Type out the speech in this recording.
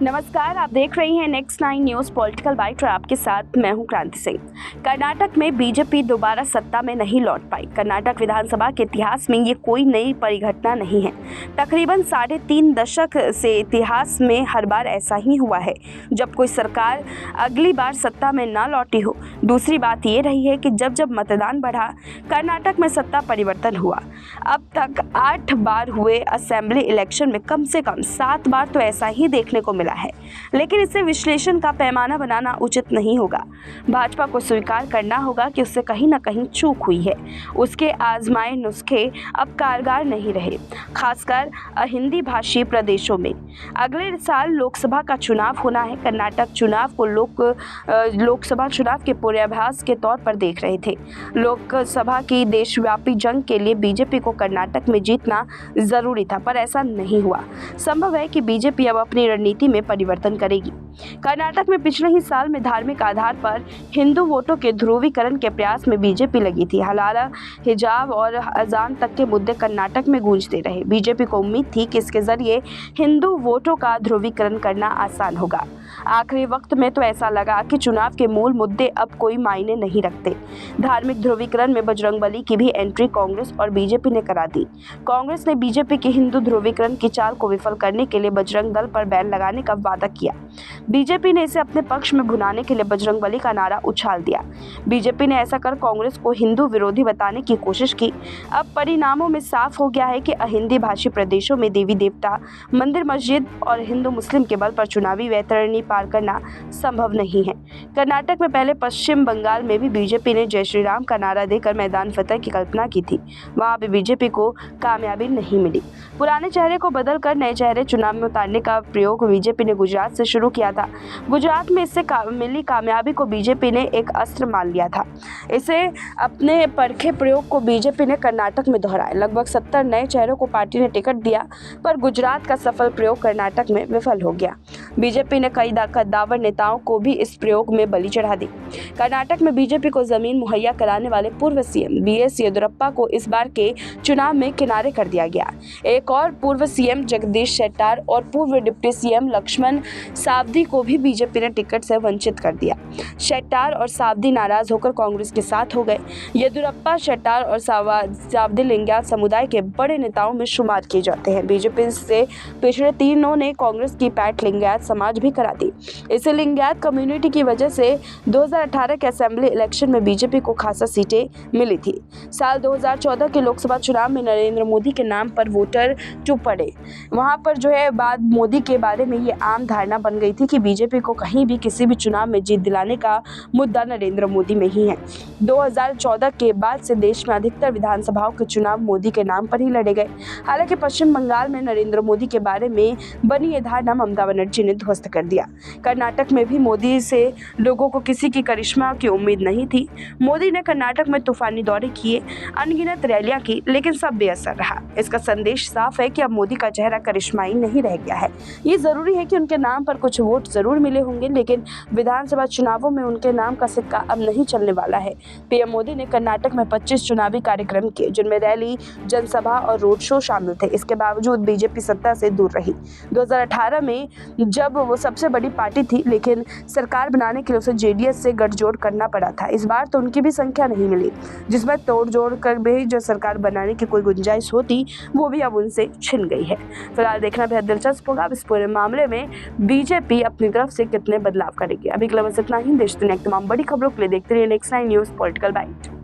नमस्कार, आप देख रही हैं नेक्स्ट 9 न्यूज़ पॉलिटिकल बाइट और आपके साथ मैं हूं क्रांति सिंह। कर्नाटक में बीजेपी दोबारा सत्ता में नहीं लौट पाई। कर्नाटक विधानसभा के इतिहास में ये कोई नई परिघटना नहीं है। तकरीबन 3.5 दशक से इतिहास में हर बार ऐसा ही हुआ है जब कोई सरकार अगली बार सत्ता में ना लौटी हो। दूसरी बात ये रही है कि जब जब मतदान बढ़ा, कर्नाटक में सत्ता परिवर्तन हुआ। अब तक 8 बार हुए असेंबली इलेक्शन में कम से कम 7 बार तो ऐसा ही देखने को मिला है, लेकिन इसे विश्लेषण का पैमाना बनाना उचित नहीं होगा। भाजपा को स्वीकार करना होगा कि उससे कहीं ना कहीं चूक हुई है। उसके आजमाए नुस्खे अब कारगर नहीं रहे, खासकर हिंदी भाषी प्रदेशों में। अगले साल लोकसभा का चुनाव होना है। कर्नाटक चुनाव को लोकसभा चुनाव के पूर्वाभास के तौर पर देख रहे थे। लोकसभा की देशव्यापी जंग के लिए बीजेपी को कर्नाटक में जीतना जरूरी था, पर ऐसा नहीं हुआ। संभव है कि बीजेपी अब अपनी रणनीति में परिवर्तन करेगी। कर्नाटक में पिछले ही साल में धार्मिक आधार पर हिंदू वोटों के ध्रुवीकरण के प्रयास में बीजेपी लगी थी। हलाल, हिजाब और अजान तक के मुद्दे कर्नाटक में गूंजते रहे। बीजेपी को उम्मीद थी कि इसके जरिए हिंदू वोटों का ध्रुवीकरण करना आसान होगा। आखिरी वक्त में तो ऐसा लगा कि चुनाव के मूल मुद्दे अब कोई मायने नहीं रखते। धार्मिक ध्रुवीकरण में बजरंगबली की भी एंट्री कांग्रेस और बीजेपी ने करा दी। कांग्रेस ने बीजेपी के हिंदू ध्रुवीकरण की चाल को विफल करने के लिए बजरंग दल पर बैन लगाने का वादा किया। बीजेपी ने इसे अपने पक्ष में भुनाने के लिए बजरंगबली का नारा उछाल दिया। बीजेपी ने ऐसा कर कांग्रेस को हिंदू विरोधी बताने की कोशिश की। अब परिणामों में साफ हो गया है कि हिंदी भाषी प्रदेशों में देवी देवता, मंदिर, मस्जिद और हिंदू मुस्लिम के बल पर चुनावी वैतरणी पार करना संभव नहीं है। कर्नाटक में पहले पश्चिम बंगाल में भी बीजेपी ने जय श्री राम का नारा देकर मैदान फतेह की कल्पना की थी। वहां भी बीजेपी को कामयाबी नहीं मिली। पुराने चेहरे को बदलकर नए चेहरे चुनाव में उतारने का प्रयोग बीजेपी ने गुजरात से शुरू किया था। गुजरात में इससे मिली कामयाबी को बीजेपी ने एक अस्त्र मान लिया था। इसे अपने परखे प्रयोग को बीजेपी ने कर्नाटक में दोहराया। लगभग 70 नए चेहरों को पार्टी ने टिकट दिया, पर गुजरात का सफल प्रयोग कर्नाटक में विफल हो गया। बीजेपी ने कई कद्दावर नेताओं को भी इस प्रयोग में बलि चढ़ा दी। कर्नाटक में बीजेपी को जमीन मुहैया कराने वाले पूर्व सीएम बीएस येदियुरप्पा को इस बार के चुनाव में किनारे कर दिया गया। एक और पूर्व सीएम जगदीश शेट्टार और पूर्व डिप्टी सीएम लक्ष्मण सावदी को भी बीजेपी ने टिकट से वंचित कर दिया। शेट्टार और सावदी नाराज होकर कांग्रेस के साथ हो गए। येदियुरप्पा, शेट्टार और सावदी लिंगायत समुदाय के बड़े नेताओं में शुमार किए जाते हैं। बीजेपी से पिछड़े तीनों ने कांग्रेस की पैठ लिंगायत समाज भी करा दी। इसे लिंगायत कम्युनिटी की वजह से 2018 के असेंबली इलेक्शन में बीजेपी को खासा सीटें मिली थी। साल 2014 के लोकसभा चुनाव में नरेंद्र मोदी के नाम पर वोटर चुप पड़े। वहां पर बाद मोदी के बारे में ये आम धारणा बन गई थी कि बीजेपी को कहीं भी किसी भी चुनाव में जीत दिलाने का मुद्दा नरेंद्र मोदी में ही है। 2014 के बाद से देश में अधिकतर विधानसभाओं के चुनाव मोदी के नाम पर ही लड़े गए। हालांकि पश्चिम बंगाल में नरेंद्र मोदी के बारे में बनी ये धारणा ममता बनर्जी ने ध्वस्त कर दिया। कर्नाटक में भी मोदी से लोगों को किसी की करिश्मा की उम्मीद नहीं थी। मोदी ने कर्नाटक में तूफानी दौरे किए, अनगिनत रैलियां की, लेकिन सब बेअसर रहा। इसका संदेश साफ है कि अब मोदी का चेहरा करिश्माई नहीं रह गया है। ये जरूरी है कि उनके नाम पर कुछ वोट जरूर मिले होंगे, लेकिन विधानसभा चुनावों में उनके नाम का सिक्का अब नहीं चलने वाला है। पीएम मोदी ने कर्नाटक में 25 चुनावी कार्यक्रम किए, जिनमें रैली, जनसभा और रोड शो शामिल थे। इसके बावजूद बीजेपी सत्ता से दूर रही। 2018 में जब वो सबसे बड़ी पार्टी थी, लेकिन सरकार बनाने के लिए उसे जेडीएस से गठजोड़ करना पड़ा था। इस बार तो उनकी भी संख्या नहीं मिली, जिसमें तोड़ जोड़ कर भी जो सरकार बनाने की कोई गुंजाइश होती, वो भी अब उनसे छिन गई है। फिलहाल देखना बेहद दिलचस्प होगा इस पूरे मामले में बीजेपी अपनी तरफ से कितने बदलाव करेगी। अभी के लिए बस इतना ही। देश दुनिया की तमाम बड़ी खबरों के लिए देखते रहिए नेक्स्ट 9 न्यूज़ पॉलिटिकल बाइट।